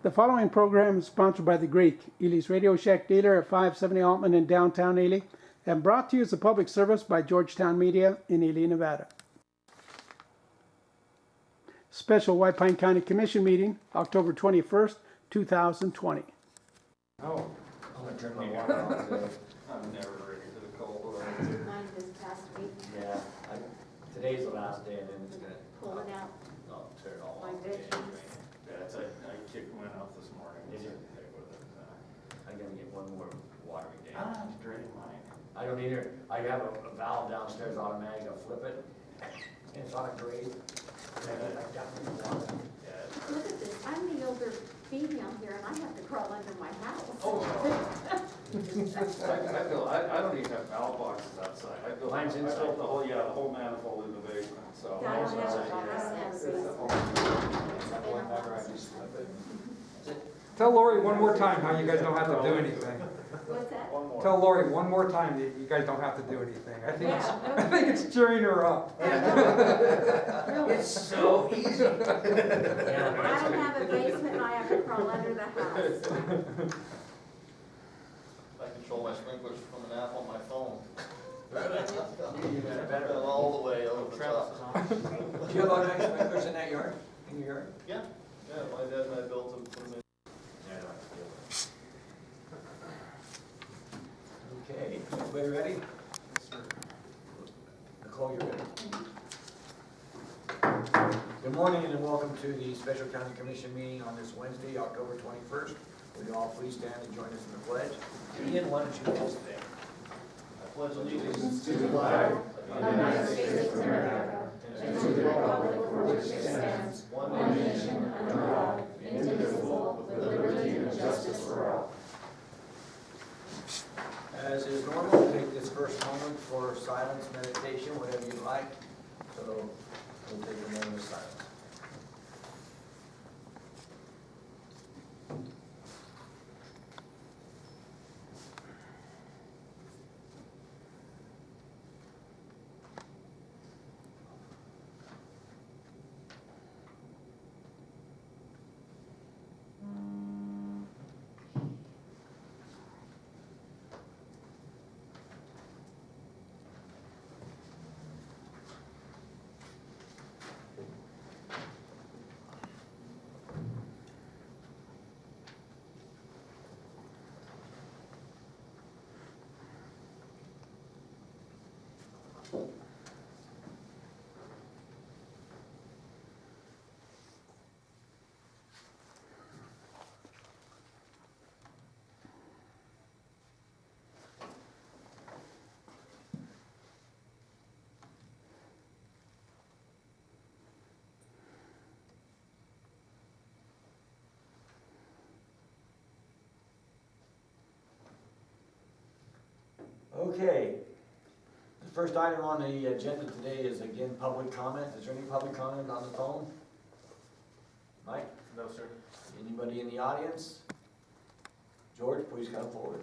The following program is sponsored by The Greek, Ely's Radio Shack dealer at 570 Altman in downtown Ely, and brought to you as a public service by Georgetown Media in Ely, Nevada. Special White Pine County Commission meeting, October 21st, 2020. Oh, I'm gonna turn my water on today. I'm never ready for the cold. Did mine this past week, Yeah, today's the last day and then it's gonna, pull it out. I'll turn it all My off. visions. Yeah, it's like, I kicked mine off this morning. Did you? Heck with it. I'm gonna get one more watering day. I don't have to drain mine. I don't either. I have a valve downstairs automatic, I'll flip it. And it's on a grate. And I definitely want it. Yeah. Look at this, I'm the older female here and I have to crawl under my house. Oh, I don't even have valve boxes outside. I built Mine's the inside. whole manifold in the basement, so. Yeah, I don't have a Yeah. box, It's a whole- Whenever I just flip it. Tell Lori one more time how you guys don't have to do anything. What's that? One more. Tell Lori one more time that you guys don't have to do anything. I think it's cheering her up. Really? It's so easy. I Yeah, mine's don't good. have a basement and I have to crawl under the house. I control my sprinklers from an app on my phone. You got it better. All the way over the Travis top. is on. Do you have automatic sprinklers in that yard, in your yard? Yeah, my dad and I built them for me. Yeah, I don't have to deal with it. Okay, everybody ready? Nicole, you're ready. Good morning and welcome to the Special County Commission meeting on this Wednesday, October 21st. Would you all please stand and join us in the pledge? Ian, why don't you lead us today? I pledge allegiance To the flag of the United States of America and to the republic for which it stands, one nation under God, indivisible, with liberty and justice for all. As is normal, take this first moment for silence, meditation, whatever you like. So we'll take a moment of silence. Okay, the first item on the agenda today is again public comment. Is there any public comment on the phone? Mike? No, sir. Anybody in the audience? George, please come forward.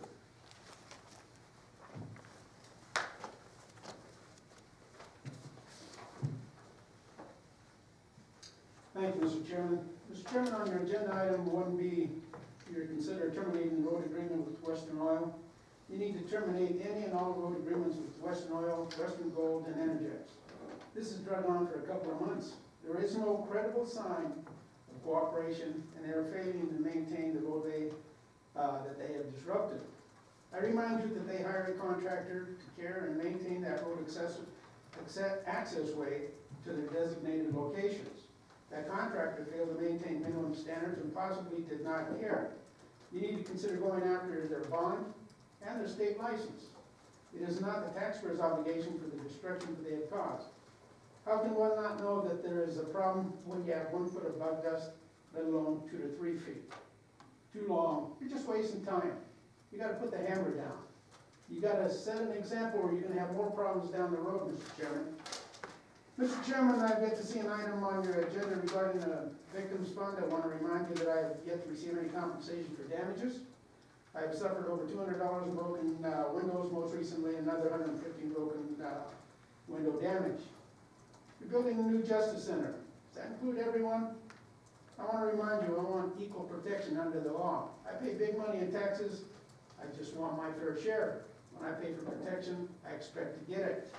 Thank you, Mr. Chairman. Mr. Chairman, on your agenda item 1B, you're consider terminating the road agreement with Western Oil. You need to terminate any and all road agreements with Western Oil, Western Gold, and Energix. This has dragged on for a couple of months. There is no credible sign of cooperation, and they are failing to maintain the roadway that they have disrupted. I remind you that they hire a contractor to care and maintain that road access way to their designated locations. That contractor failed to maintain minimum standards and possibly did not care. You need to consider going after their bond and their state license. It is not the taxpayer's obligation for the destruction that they have caused. How can one not know that there is a problem when you have 1 foot of bug dust, let alone 2 to 3 feet? Too long, you're just wasting time. You gotta put the hammer down. You gotta set an example or you're gonna have more problems down the road, Mr. Chairman. Mr. Chairman, I've yet to see an item on your agenda regarding a victim's fund. I want to remind you that I have yet to receive any compensation for damages. I have suffered over $200 in broken windows, most recently another 150 broken window damage. You're building a new justice center. Does that include everyone? I want to remind you, I want equal protection under the law. I pay big money in taxes, I just want my fair share. When I pay for protection, I expect to get it.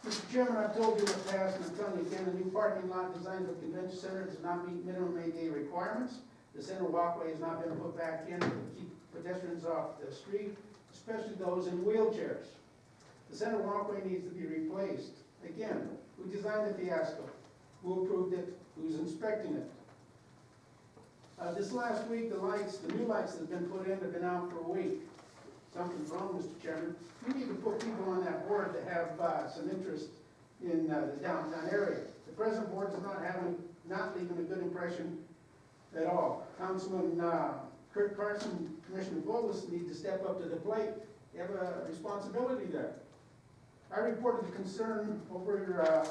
Mr. Chairman, I've told you in the past, and I'm telling you again, the new parking lot designed for the convention center does not meet minimum ADA requirements. The center walkway has not been put back in to keep pedestrians off the street, especially those in wheelchairs. The center walkway needs to be replaced. Again, who designed the fiasco? Who approved it? Who's inspecting it? This last week, the new lights that have been put in have been out for a week. Something's wrong, Mr. Chairman. We need to put people on that board that have some interest in the downtown area. The present board is not leaving a good impression at all. Councilman Kurt Carson, Commissioner Volas need to step up to the plate. They have a responsibility there. I reported the concern over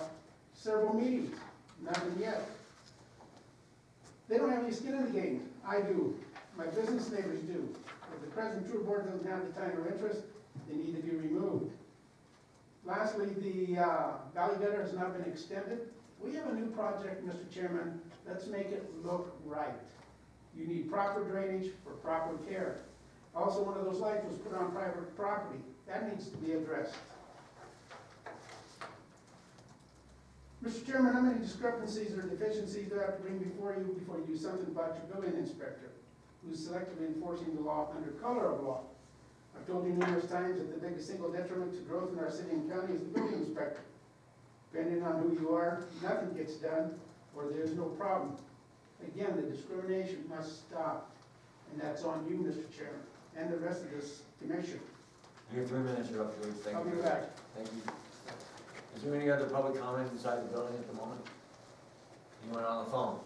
several meetings, nothing yet. They don't have any skin in the game. I do. My business neighbors do. If the present true board doesn't have the time or interest, they need to be removed. Lastly, the Valley Gutter has not been extended. We have a new project, Mr. Chairman. Let's make it look right. You need proper drainage for proper care. Also, one of those lights was put on private property. That needs to be addressed. Mr. Chairman, how many discrepancies or deficiencies do I have to bring before you do something about your building inspector, who's selectively enforcing the law under color of law? I've told you numerous times that the biggest single detriment to growth in our city and county is the building inspector. Depending on who you are, nothing gets done, or there's no problem. Again, the discrimination must stop, and that's on you, Mr. Chairman, and the rest of this commission. Your 3 minutes are up, George. Thank you. I'll be back. Thank you. Is there any other public comment inside the building at the moment? Anyone on the phone?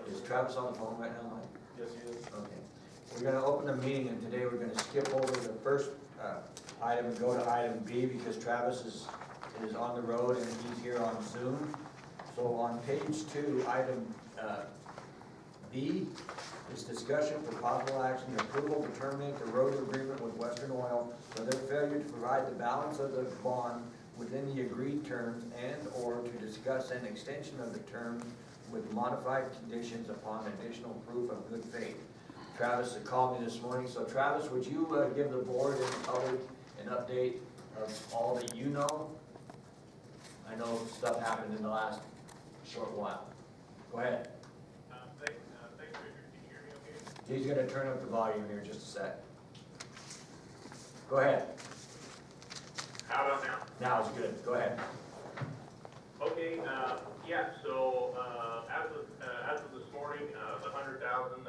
Is Travis on the phone right now, Mike? Yes, he is. Okay. We're gonna open the meeting, and today we're gonna skip over the first item and go to item B, because Travis is on the road and he's here on Zoom. So on page 2, item B is discussion for possible action, approval to terminate the road agreement with Western Oil for their failure to provide the balance of the bond within the agreed terms, and/or to discuss an extension of the terms with modified conditions upon additional proof of good faith. Travis had called me this morning. So Travis, would you give the board and the public an update of all that you know? I know stuff happened in the last short while. Go ahead. Thanks, Victor. Can you hear me okay? He's gonna turn up the volume here just a sec. Go ahead. How about now? Now it's good. Go ahead. Okay, yeah, so, as of this morning, the 100,000,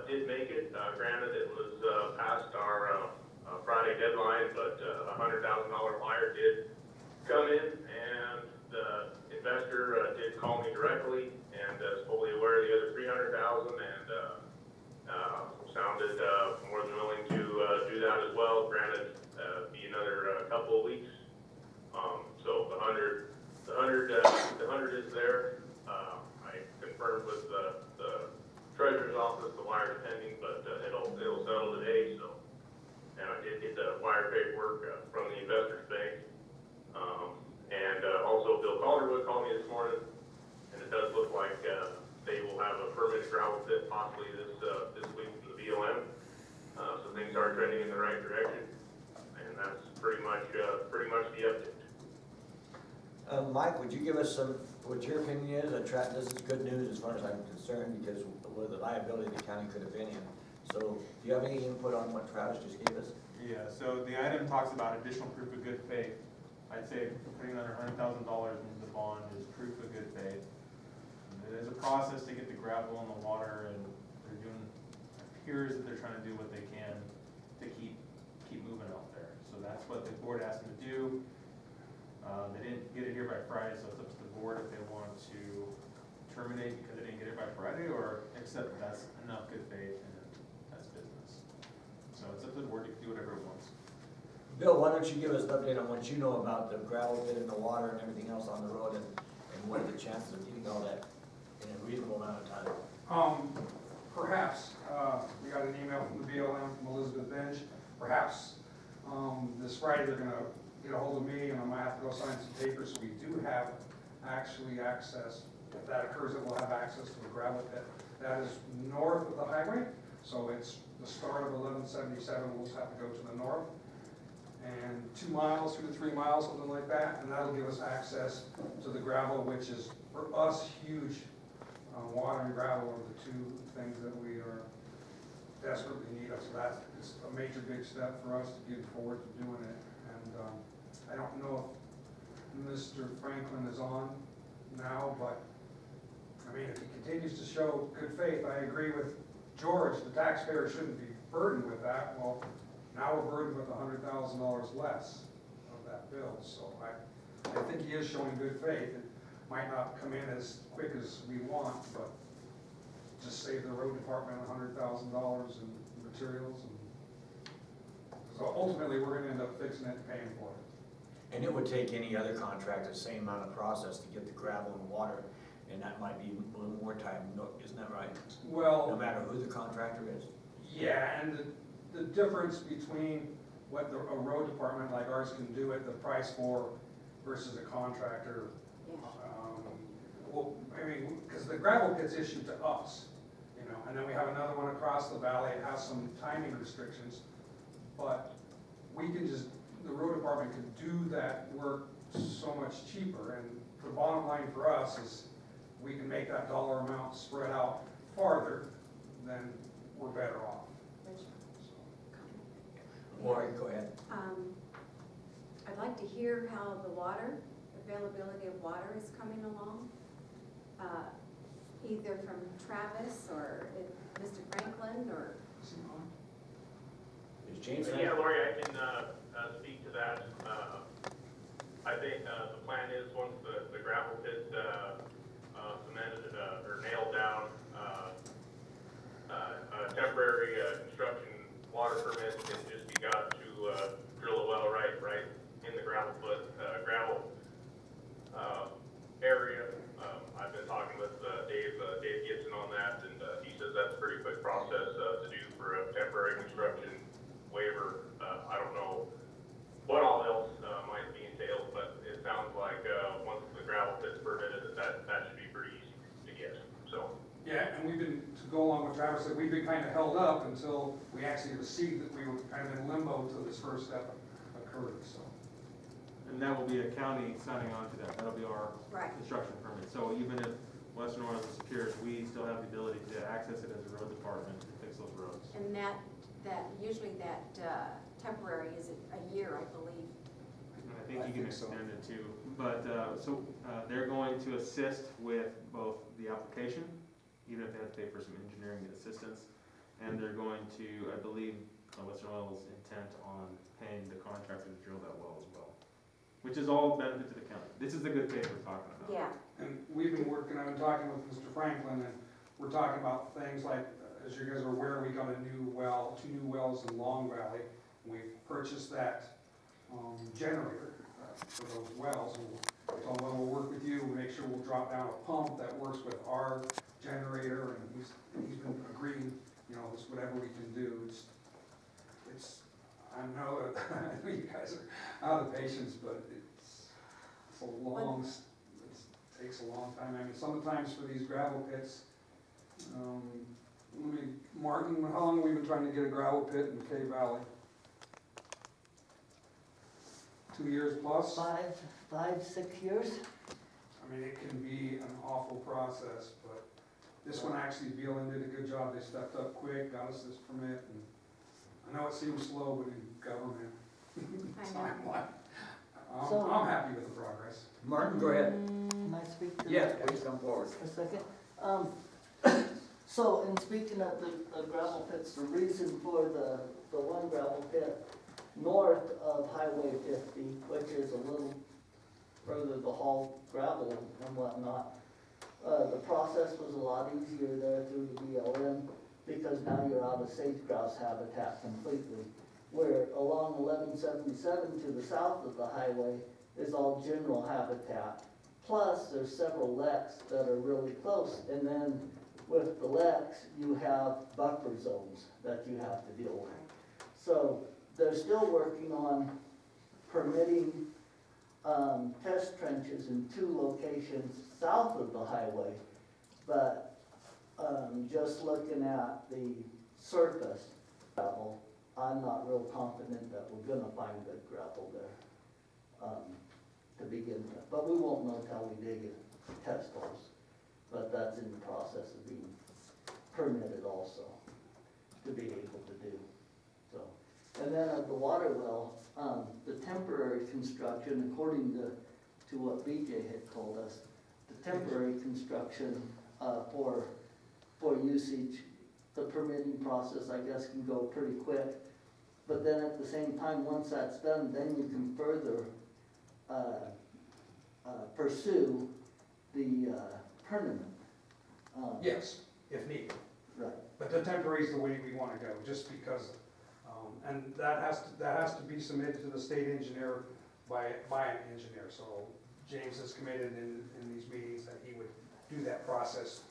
did make it. Granted, it was, past our, Friday deadline, but, $100,000 wire did come in, and the investor, did call me directly, and is fully aware of the other 300,000, and, sounded, more than willing to, do that as well. Granted, be another, couple of weeks. So the 100 is there. I confirmed with the treasurer's office, the wire's pending, but, it'll settle today, so. And I did get the wire paperwork, from the investors bank. Also Bill Calderwood called me this morning, and it does look like, they will have a permanent gravel pit possibly this week from the BLM. So things are trending in the right direction, and that's pretty much the update. Mike, would you give us what your opinion is? This is good news as far as I'm concerned, because with the liability the county could have been in. So do you have any input on what Travis just gave us? Yeah, so the item talks about additional proof of good faith. I'd say putting under $100,000 into the bond is proof of good faith. There's a process to get the gravel in the water, and they're doing, it appears that they're trying to do what they can to keep moving out there. So that's what the board asked them to do. They didn't get it here by Friday, so it's up to the board if they want to terminate because they didn't get it by Friday, or accept that that's enough good faith and that's business. So it's up to the board to do whatever it wants. Bill, why don't you give us an update on what you know about the gravel pit in the water and everything else on the road, and what are the chances of getting all that in a reasonable amount of time? Perhaps, we got an email from the BLM from Elizabeth Bench. Perhaps this Friday they're gonna get a hold of me, and I might have to go sign some papers. So we do have actually access If that occurs, it will have access to the gravel pit. That is north of the highway, so it's the start of 1177, we'll just have to go to the north. And 2 miles, 2 to 3 miles, something like that, and that'll give us access to the gravel, which is, for us, huge. Water and gravel are the two things that we are desperately need of, so that's, it's a major big step for us to get forward to doing it. And I don't know if Mr. Franklin is on now, but, I mean, if he continues to show good faith, I agree with George, the taxpayer shouldn't be burdened with that. Well, now we're burdened with $100,000 less of that bill, so I think he is showing good faith. It might not come in as quick as we want, but just save the road department $100,000 in materials. And so ultimately, we're gonna end up fixing it and paying for it. And it would take any other contract the same amount of process to get the gravel and water, and that might be a little more time, isn't that right? No Well, matter who the contractor is? yeah, and the difference between what a road department like ours can do at the price for versus a contractor. Well, I mean, because the gravel pit's issued to us, you know, and then we have another one across the valley, it has some timing restrictions. But we can just, the road department can do that work so much cheaper, and the bottom line for us is we can make that dollar amount spread out farther, then we're better off. Lori, go ahead. I'd like to hear how the water, availability of water is coming along, either from Travis or Mr. Franklin or. Is James? Yeah, Lori, I can speak to that. I think the plan is once the gravel pit cemented or nailed down, a temporary construction water permit can just be got to drill a well right in the gravel area. I've been talking with Dave Gibson on that, and he says that's a pretty quick process to do for a temporary construction waiver. I don't know what all else might be entailed, but it sounds like once the gravel pit's permitted, that should be pretty easy to get. So. Yeah, and we've been, to go along with Travis, that we've been kind of held up until we actually received that we were kind of in limbo until this first step occurred, so. And that will be a county signing on to that, that'll be our Right. construction permit. So even if Western Oil is secured, we still have the ability to access it as a road department to fix those roads. And that usually that temporary is a year, I believe. And I think you can think so. extend it too. But, they're going to assist with both the application, even if they have to pay for some engineering assistance. And they're going to, I believe, Western Oil is intent on paying the contractor to drill that well as well. Which is all benefit to the county. This is the good faith we're talking about. Yeah. And we've been working, I've been talking with Mr. Franklin, and we're talking about things like, as you guys are aware, we got a new well, 2 new wells in Long Valley. We purchased that generator for those wells. And we told him, well, we'll work with you, we'll make sure we'll drop down a pump that works with our generator, and he's been agreeing, you know, it's whatever we can do. It's I know that you guys are out of patience, but it's a long, it takes a long time. I mean, sometimes for these gravel pits, Martin, how long have we been trying to get a gravel pit in K Valley? 2 years plus? 6 years. I mean, it can be an awful process, but this one actually, BLM did a good job. They stepped up quick, got us this permit, and I know it seems slow, but in government, I'm happy with the progress. Martin, go ahead. Can I speak to Yes, that please come forward. for a second? So in speaking of the gravel pits, the reason for the one gravel pit north of Highway 50, which is a little further to haul gravel and whatnot, the process was a lot easier there through the BLM because now you're out of sage-grouse habitat completely. Where along 1177 to the south of the highway is all general habitat. Plus, there's several leks that are really close, and then with the leks, you have buffer zones that you have to deal with. So they're still working on permitting test trenches in 2 locations south of the highway, but, just looking at the surface gravel, I'm not real confident that we're gonna find good gravel there, to begin with. But we won't know till we dig and test holes, but that's in the process of being permitted also, to be able to do, so. And then at the water well, the temporary construction, according to what BJ had told us, the temporary construction, for usage, the permitting process, I guess, can go pretty quick. But then at the same time, once that's done, then you can further, pursue the, permanent. Yes, if needed. Right. But the temporary is the way we want to go, just because, and that has to be submitted to the state engineer by an engineer. So James has committed in these meetings that he would do that process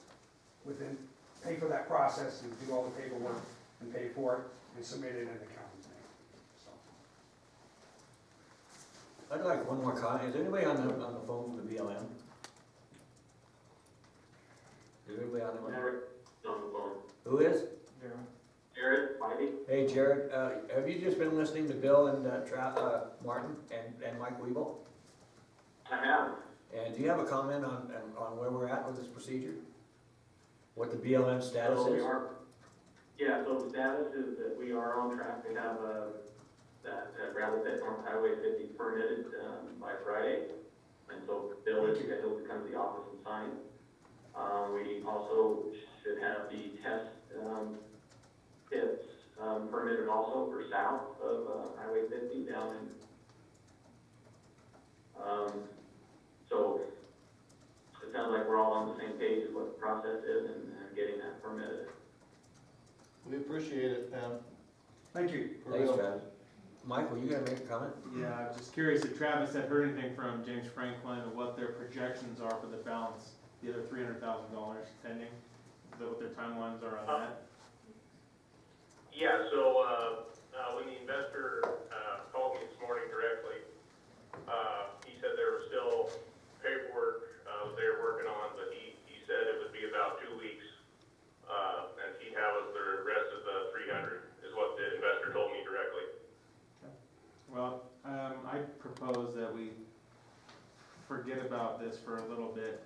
pay for that process and do all the paperwork and pay for it and submit it in the county's name, so. I'd like one more comment. Is anybody on the phone from the BLM? Is everybody on the phone? Jared, on the phone. Who is? Jared, Mighty? Hey Jared, have you just been listening to Bill and Martin and Mike Weeble? I have. And do you have a comment on where we're at with this procedure? What the BLM status So we is? Yeah, so the status is that we are on track to have that gravel pit on Highway 50 permitted by Friday. And so Bill is scheduled to come to the office and sign. We also should have the test pits permitted also for south of Highway 50 down in. So it sounds like we're all on the same page of what the process is and getting that permitted. We appreciate it, Pam. Thank you. Thanks, Travis. Michael, you gonna make a comment? Yeah, I was just curious if Travis had heard anything from James Franklin and what their projections are for the balance, the other $300,000 pending, what their timelines are on that. Yeah, so, when the investor, called me this morning directly, he said there was still paperwork, they were working on, but he said it would be about 2 weeks, and he'd have us the rest of the 300, is what the investor told me directly. Well, I propose that we forget about this for a little bit,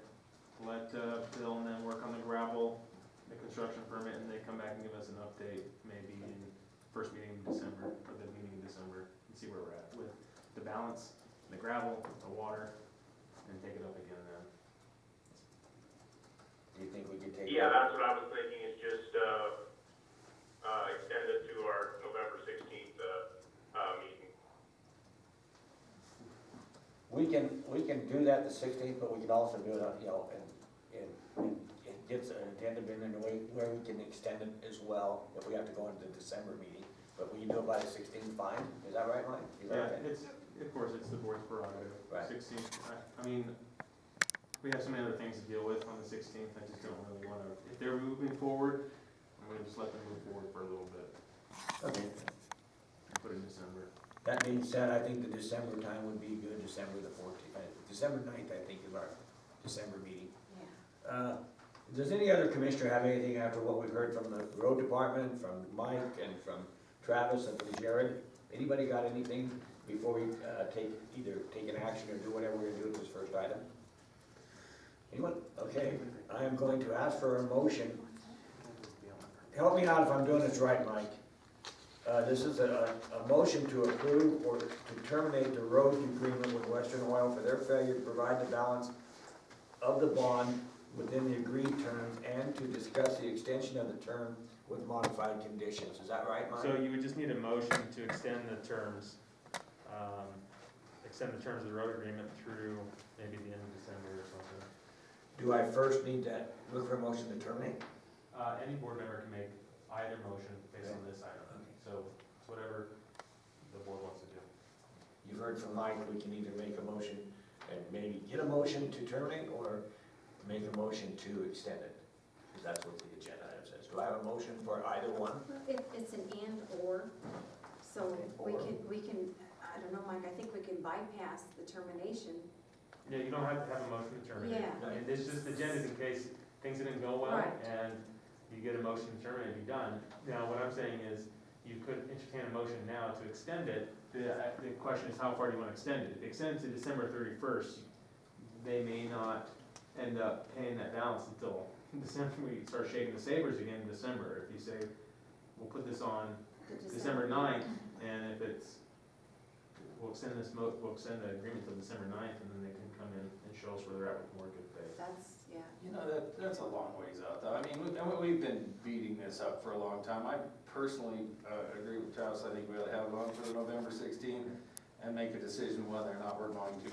let Bill and them work on the gravel, the construction permit, and they come back and give us an update, maybe in first meeting in December, or the meeting in December, and see where we're at with the balance, the gravel, the water, and take it up again then. Do you think we could take? Yeah, that's what I was thinking, is just, extend it to our November 16th, meeting. We can do that the 16th, but we can also do it, and it gets an agenda in a way where we can extend it as well if we have to go into the December meeting. But we can do it by the 16th, fine. Is that right, Mike? Is that Yeah, okay? of course, it's the board's prerogative. Right. 16th, I mean, we have so many other things to deal with on the 16th, I just don't really want to, if they're moving forward, I'm going to just let them move forward for a little bit, Okay. and put it in December. That being said, I think the December time would be good, December the 14th, December 9th, I think, is our December meeting. Does any other commissioner have anything after what we've heard from the road department, from Mike, and from Travis, and from Jared? Anybody got anything before we either take an action or do whatever we're gonna do with this first item? Anyone? Okay, I am going to ask for a motion. Help me out if I'm doing this right, Mike. This is a motion to approve or to terminate the road agreement with Western Oil for their failure to provide the balance of the bond within the agreed terms and to discuss the extension of the term with modified conditions. Is that right, Mike? So you would just need a motion to extend the terms of the road agreement through maybe the end of December or something. Do I first need to look for a motion to terminate? Any board member can make either motion based on this item, so it's whatever the board wants to do. You've heard from Mike, we can either make a motion and maybe get a motion to terminate or make a motion to extend it, because that's what the agenda item says. Do I have a motion for either one? It's an and or, so we can, I don't know, Mike, I think we can bypass the termination. Yeah, you don't have to have a motion to terminate. Yeah. And it's just agendas in case things didn't go well Right. and you get a motion to terminate, be done. Now, what I'm saying is, you could entertain a motion now to extend it. The question is, how far do you want to extend it? If you extend it to December 31st, they may not end up paying that balance until December. We start shaking the sabers again in December. If you say, we'll put this on The December 9th, and if it's, we'll extend the agreement till December 9th, and then they can come in and show us where they're at with more good faith. That's, yeah. You know, that's a long ways out, though. I mean, we've been beating this up for a long time. I personally agree with Travis. I think we ought to have it on for the November 16th and make a decision whether or not we're going to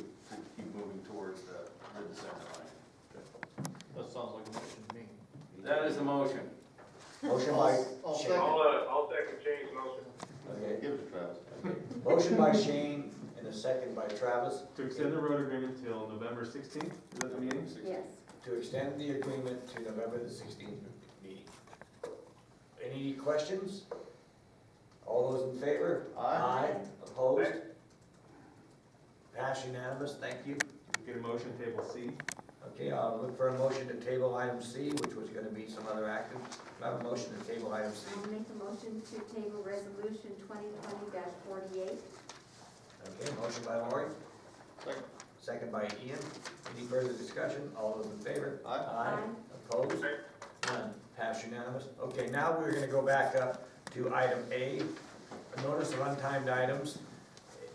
keep moving towards the December line. That sounds like a motion to me. That is a motion. Motion by I'll Shane. second. I'll second Shane's motion. Okay, Give it to Travis. motion by Shane and a second by Travis To extend the road agreement till November 16th, is that the meeting? Yes. to extend the agreement to November the 16th meeting. Any questions? All those in favor? Aye. Opposed? Pass unanimous, thank you. Get a motion, table C. Okay, I'll look for a motion to table item C, which was gonna be some other action. I have a motion to table item C. I'll make a motion to table resolution 2020-48. Okay, motion by Lori, Second. second by Ian. Any further discussion? All those in favor? Aye. Opposed? None. Pass unanimous. Okay, now we're gonna go back up to item A, a notice of untimed items.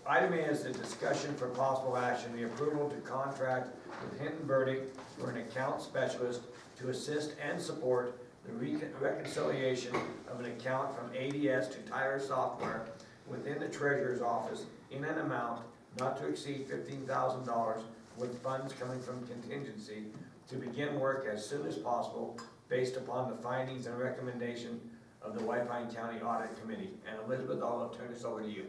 Item A is the discussion for possible action, the approval to contract with Hinton Burdick for an account specialist to assist and support the reconciliation of an account from ADS to Tyler Software within the treasurer's office in an amount not to exceed $15,000 with funds coming from contingency to begin work as soon as possible based upon the findings and recommendation of the White Pine County Audit Committee. And Elizabeth, I'll turn this over to you.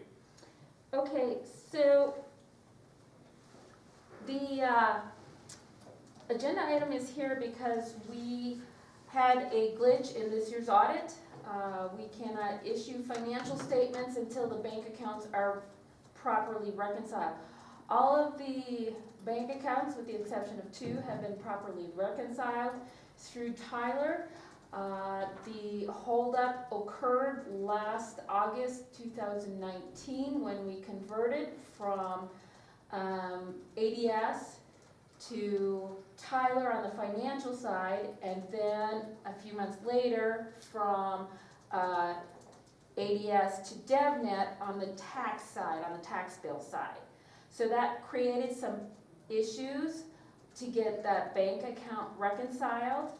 Okay, so the agenda item is here because we had a glitch in this year's audit. We cannot issue financial statements until the bank accounts are properly reconciled. All of the bank accounts, with the exception of 2, have been properly reconciled through Tyler. The holdup occurred last August 2019 when we converted from ADS to Tyler on the financial side, and then a few months later from ADS to DevNet on the tax side, on the tax bill side. So that created some issues to get that bank account reconciled.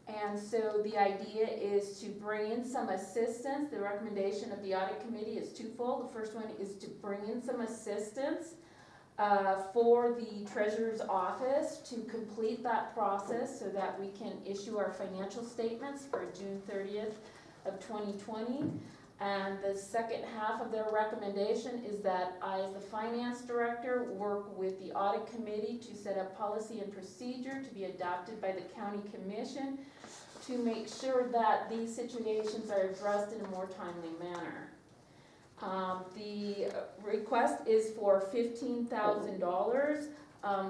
And so the idea is to bring in some assistance. The recommendation of the audit committee is twofold. The first one is to bring in some assistance for the treasurer's office to complete that process so that we can issue our financial statements for June 30th of 2020. And the second half of their recommendation is that I, as the finance director, work with the audit committee to set up policy and procedure to be adopted by the county commission to make sure that these situations are addressed in a more timely manner. The request is for $15,000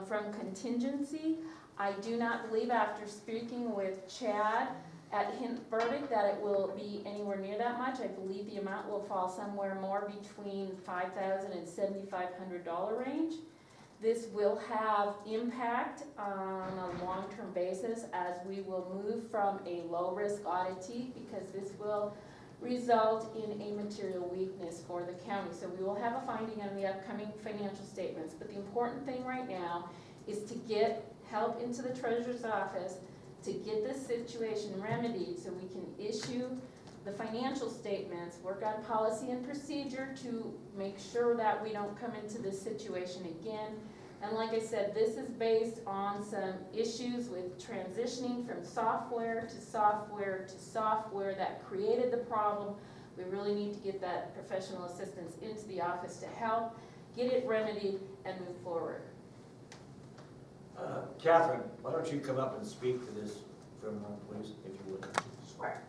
from contingency. I do not believe, after speaking with Chad at Hint Burdick, that it will be anywhere near that much. I believe the amount will fall somewhere more between $5,000 and $7,500 range. This will have impact on a long-term basis as we will move from a low-risk auditee, because this will result in a material weakness for the county. So we will have a finding on the upcoming financial statements, but the important thing right now is to get help into the treasurer's office to get this situation remedied so we can issue the financial statements, work on policy and procedure to make sure that we don't come into this situation again. And like I said, this is based on some issues with transitioning from software to software to software that created the problem. We really need to get that professional assistance into the office to help get it remedied and move forward. Catherine, why don't you come up and speak to this for a moment, please, if you would. Sure.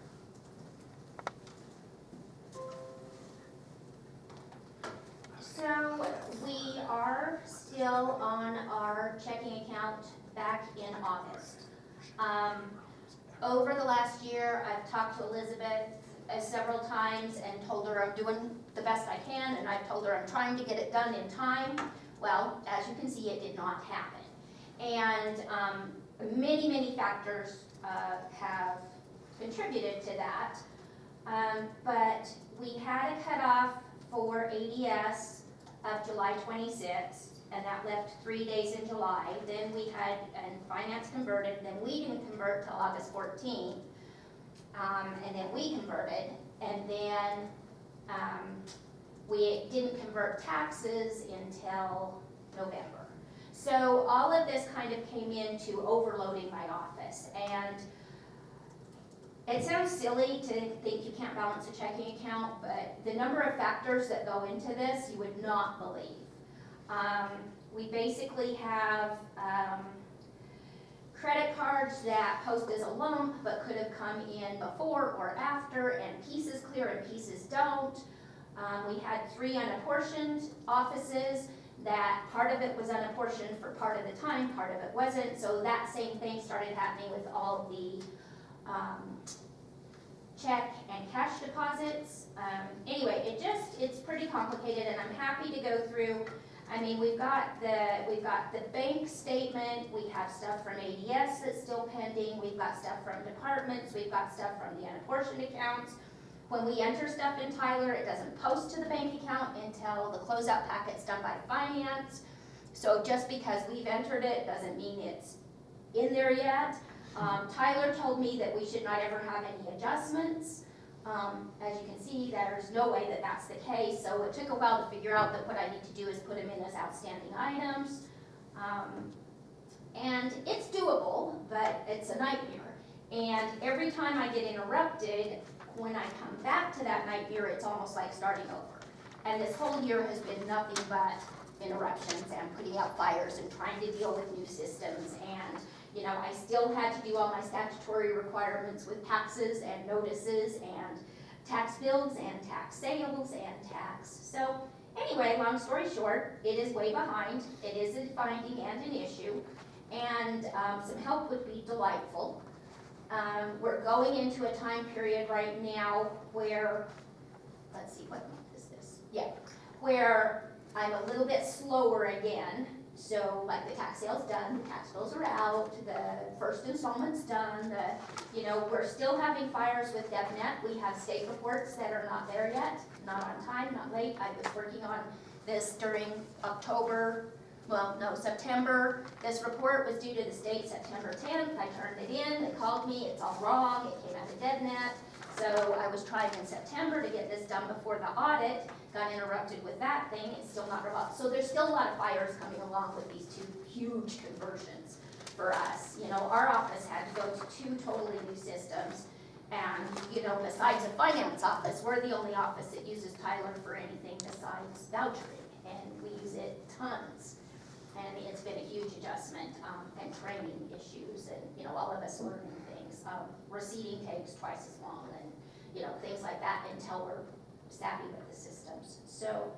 So in August. Over the last year, I've talked to Elizabeth several times and told her I'm doing the best I can, and I've told her I'm trying to get it done in time. Well, as you can see, it did not happen. And many, many factors have contributed to that. But we had a cutoff for ADS of July 26th, and that left 3 days in July. Then we had, and finance converted, then we didn't convert till August 14th. And then we converted, and then we didn't convert taxes until November. So all of this kind of came into overloading my office, and it sounds silly to think you can't balance a checking account, but the number of factors that go into this, you would not believe. We basically have credit cards that post as a lump but could have come in before or after, and pieces clear and pieces don't. We had 3 unapportioned offices that part of it was unapportioned for part of the time, part of it wasn't, so that same thing started happening with all the check and cash deposits. Anyway, it's pretty complicated, and I'm happy to go through. I mean, we've got the bank statement, we have stuff from ADS that's still pending, we've got stuff from departments, we've got stuff from the unapportioned accounts. When we enter stuff in Tyler, it doesn't post to the bank account until the closeout packet's done by finance. So just because we've entered it doesn't mean it's in there yet. Tyler told me that we should not ever have any adjustments. As you can see, there's no way that that's the case, so it took a while to figure out that what I need to do is put them in as outstanding items. And it's doable, but it's a nightmare. And every time I get interrupted, when I come back to that nightmare, it's almost like starting over. And this whole year has been nothing but interruptions and putting out fires and trying to deal with new systems. And you know, I still had to do all my statutory requirements with taxes and notices and tax bills and tax sales and tax. So anyway, long story short, it is way behind. It is a finding and an issue, and some help would be delightful. We're going into a time period right now where, let's see, what month is this? Yeah, where I'm a little bit slower again. So like the tax sale's done, the tax bills are out, the first installment's done, we're still having fires with DevNet. We have state reports that are not there yet, not on time, not late. I was working on this during September. This report was due to the state September 10th. I turned it in, they called me, it's all wrong, it came out of DevNet. So I was trying in September to get this done before the audit, got interrupted with that thing, it's still not resolved. So there's still a lot of fires coming along with these 2 huge conversions for us. You know, our office had to go to 2 totally new systems. And, you know, besides a finance office, we're the only office that uses Tyler for anything besides vouchering. And we use it tons. And it's been a huge adjustment, and training issues, and, you know, all of us learning things. Receipting takes twice as long, and, you know, things like that until we're savvy with the systems. So,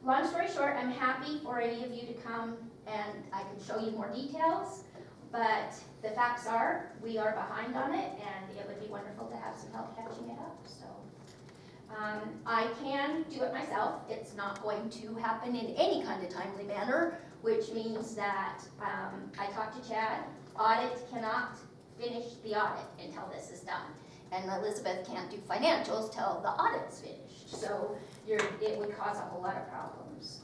long story short, I'm happy for any of you to come and I can show you more details, but the facts are, we are behind on it, and it would be wonderful to have some help catching it up, so. I can do it myself. It's not going to happen in any kind of timely manner, which means that I talked to Chad. Audit cannot finish the audit until this is done. And Elizabeth can't do financials till the audit's finished. So it would cause a whole lot of problems.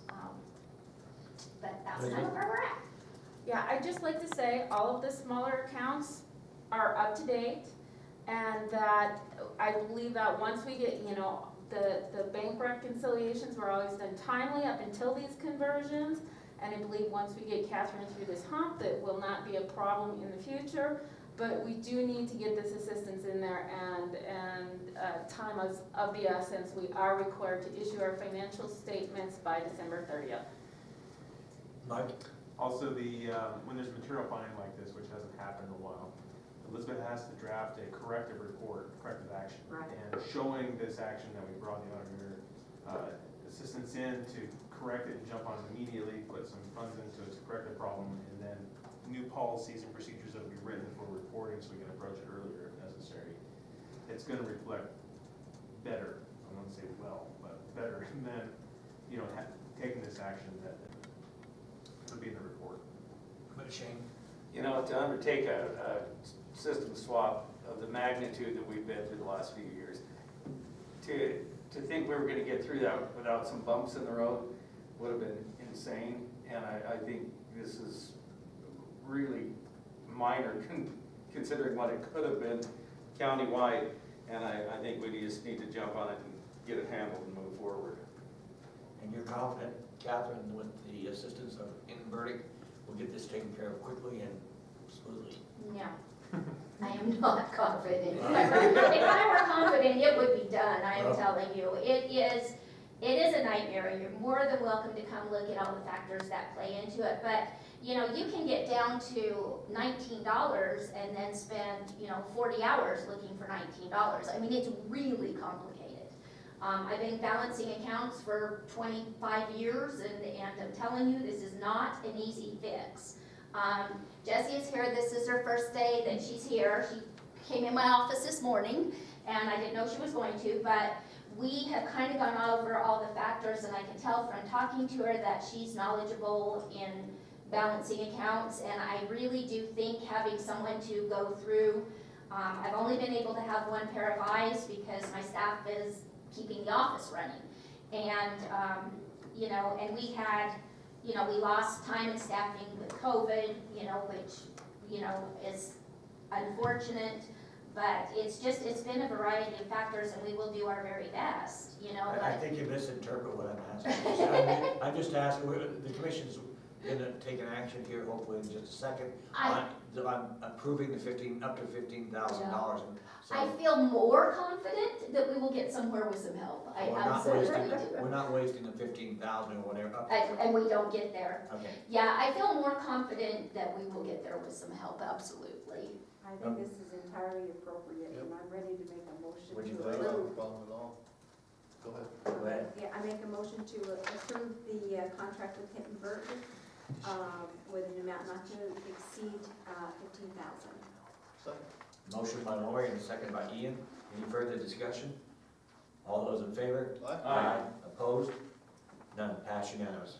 But that's kind of where we're at. Yeah, I'd just like to say all of the smaller accounts are up to date, and that I believe that once we get, you know, the bank reconciliations were always done timely up until these conversions, and I believe once we get Catherine through this hump, that will not be a problem in the future. But we do need to get this assistance in there, and time is of the essence. We are required to issue our financial statements by December 30th. Mike? Also, when there's material finding like this, which hasn't happened in a while, Elizabeth has to draft a corrective report, corrective action. Right. And showing this action that we brought the auditor assistance in to correct it and jump on it immediately, put some funds into it to correct the problem, and then new policies and procedures that will be written for reporting so we can approach it earlier if necessary. It's gonna reflect better, I wouldn't say well, but better than, you know, taking this action that would be in the report. But Shane? You know, to undertake a system swap of the magnitude that we've been through the last few years, to think we were gonna get through that without some bumps in the road would have been insane. And I think this is really minor considering what it could have been countywide. And I think we just need to jump on it and get it handled and move forward. And you're confident, Catherine, with the assistance of Invertic, we'll get this taken care of quickly and smoothly? No, I am not confident. If I were confident, it would be done, I am telling you. It is a nightmare, and you're more than welcome to come look at all the factors that play into it. But, you know, you can get down to $19 and then spend, 40 hours looking for $19. I mean, it's really complicated. I've been balancing accounts for 25 years, and I'm telling you, this is not an easy fix. Jessie is here. This is her first day that she's here. She came in my office this morning, and I didn't know she was going to, but we have kind of gone over all the factors, and I can tell from talking to her that she's knowledgeable in balancing accounts, and I really do think having someone to go through, I've only been able to have one pair of eyes because my staff is keeping the office running. And, and we had, we lost time in staffing with COVID, which, is unfortunate, but it's been a variety of factors, and we will do our very best, I think you misinterpret what I'm asking. I'm just asking, the commission's gonna take an action here, hopefully in just a second. I'm approving the up to $15,000. I feel more confident that we will get somewhere with some help. I absolutely do. We're not wasting the $15,000 or whatever. And we don't get there. Okay. Yeah, I feel more confident that we will get there with some help, absolutely. I think this is entirely appropriate, and I'm ready to make a motion Would you to please? I don't have a approve. problem at all. Go ahead. Go ahead. Yeah, I make a motion to approve the contract with Hinton Burton, with an amount not to exceed $15,000. Second. Motion by Lori and a second by Ian. Any further discussion? All those in favor? Aye. Opposed? None. Pass unanimous.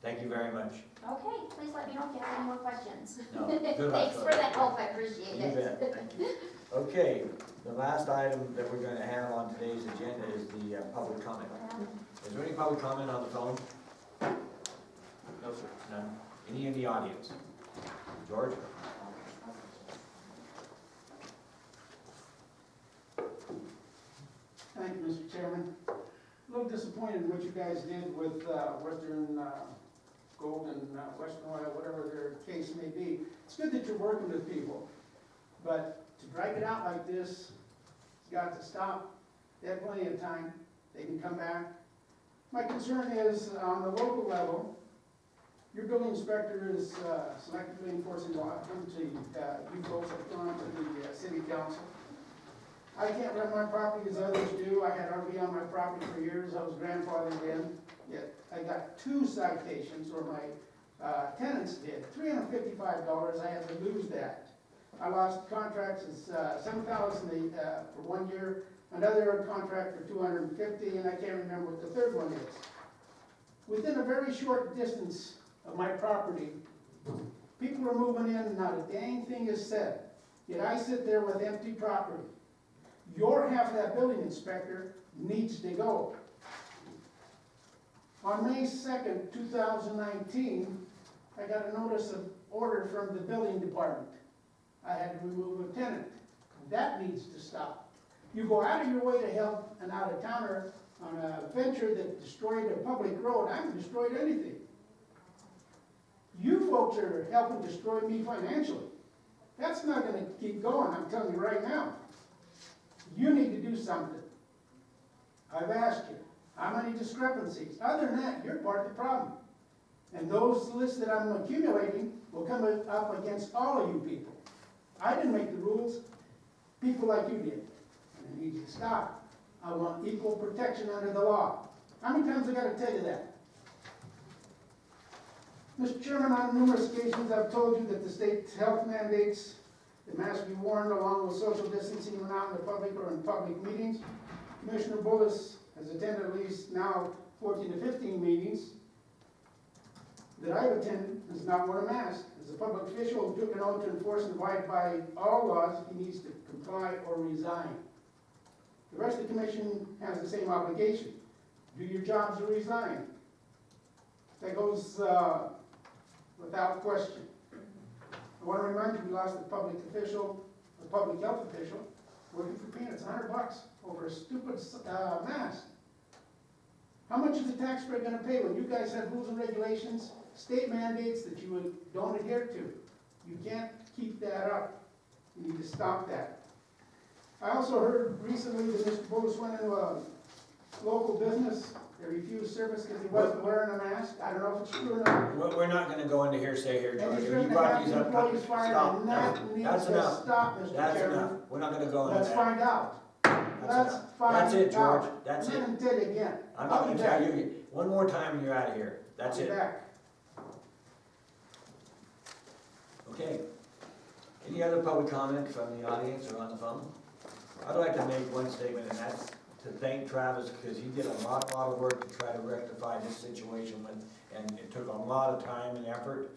Thank you very much. Okay, please let me know if you have any more questions. No, good luck. Thanks for the help, I appreciate You it. bet. Thank you. Okay, the last item that we're going to have on today's agenda is the public comment. Is there any public comment on the phone? No, sir. None. Any in the audience? George? Thank you, Mr. Chairman. A little disappointed in what you guys did with Western Gold and Western Oil, whatever their case may be. It's good that you're working with people, but to drag it out like this, it's got to stop. They have plenty of time. They can come back. My concern is on the local level, your building inspector is selectively enforcing law. You folks have gone to the city council. I can't run my property as others do. I had RV on my property for years. I was grandfathered in. Yet I got 2 citations, or my tenants did. $355, I had to lose that. I lost contracts as $7,000 for 1 year, another contract for $250, and I can't remember what the third one is. Within a very short distance of my property, people are moving in and not a dang thing is said. Yet I sit there with empty property. Your half of that building inspector needs to go. On May 2nd, 2019, I got a notice of order from the building department. I had to remove a tenant. That needs to stop. You go out of your way to help an out-of-towner on a venture that destroyed a public road. I haven't destroyed anything. You folks are helping destroy me financially. That's not going to keep going, I'm telling you right now. You need to do something. I've asked you, how many discrepancies? Other than that, you're part of the problem. And those lists that I'm accumulating will come up against all of you people. I didn't make the rules, people like you did. And I need you to stop. I want equal protection under the law. How many times I gotta tell you that? Mr. Chairman, on numerous occasions, I've told you that the state health mandates that masks be worn along with social distancing when out in the public or in public meetings. Commissioner Bullis has attended at least now 14 to 15 meetings that I've attended, does not wear a mask. As a public official who took an oath to enforce and abide by all laws, he needs to comply or resign. The rest of the commission has the same obligation. Do your jobs or resign. That goes without question. I want to remind you, we lost a public official, a public health official, working for peanuts, $100 over a stupid mask. How much is the taxpayer going to pay when you guys have rules and regulations, state mandates that you don't adhere to? You can't keep that up. You need to stop that. I also heard recently that Mr. Bullis went into a local business. They refused service because he wasn't wearing a mask. I don't know if it's true or not. We're not gonna go into hearsay here, And George. he's You going to brought have these the up. employees fired, Stop. and that needs That's to enough. stop, Mr. That's Chairman. enough. We're not gonna go into Let's that. find out. That's Let's enough. find out. That's it, George. That's I'm it. gonna tell you again. I'm not I'll gonna be tell back. you, one more time and you're out of here. That's I'll be it. back. Okay. Any other public comment from the audience or on the phone? I'd like to make one statement, and that's to thank Travis, because he did a lot of work to try to rectify this situation and it took a lot of time and effort,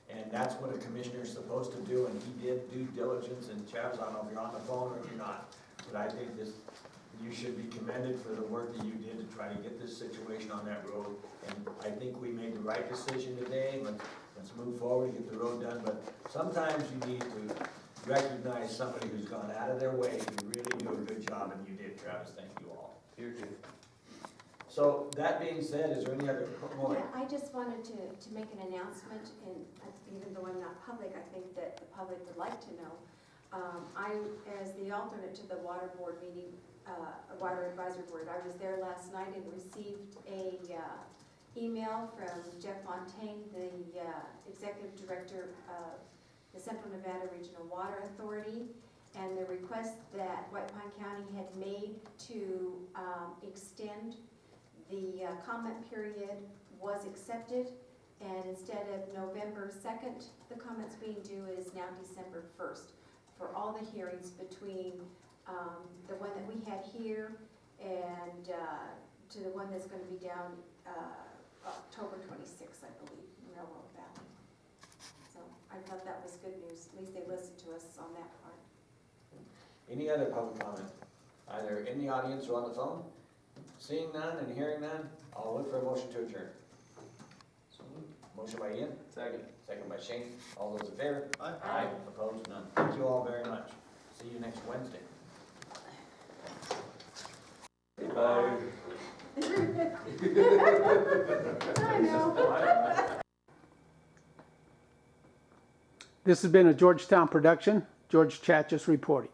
and that's what a commissioner is supposed to do, and he did due diligence, and Travis, I don't know if you're on the phone or if you're not, but I think you should be commended for the work that you did to try to get this situation on that road, and I think we made the right decision today. Let's move forward and get the road done, but sometimes you need to recognize somebody who's gone out of their way to really do a good job, and you did, Travis. Thank you all. Here too. So, that being said, is there any other, more? Yeah, I just wanted to make an announcement, and even though I'm not public, I think that the public would like to know. I, as the alternate to the water board meeting, water advisory board, I was there last night and received a email from Jeff Fontaine, the executive director of the Central Nevada Regional Water Authority, and the request that White Pine County had made to extend the comment period was accepted, and instead of November 2nd, the comments being due, it is now December 1st for all the hearings between the one that we had here and to the one that's going to be down October 26th, I believe, in Railroad Valley. So I thought that was good news. At least they listened to us on that part. Any other public comment, either in the audience or on the phone? Seeing none and hearing none, I'll look for a motion to adjourn. Motion by Ian, Second. second by Shane. All those in favor? Aye. Opposed? None. Thank you all very much. See you next Wednesday. Bye. I know. This has been a Georgetown production. George Chachis reporting.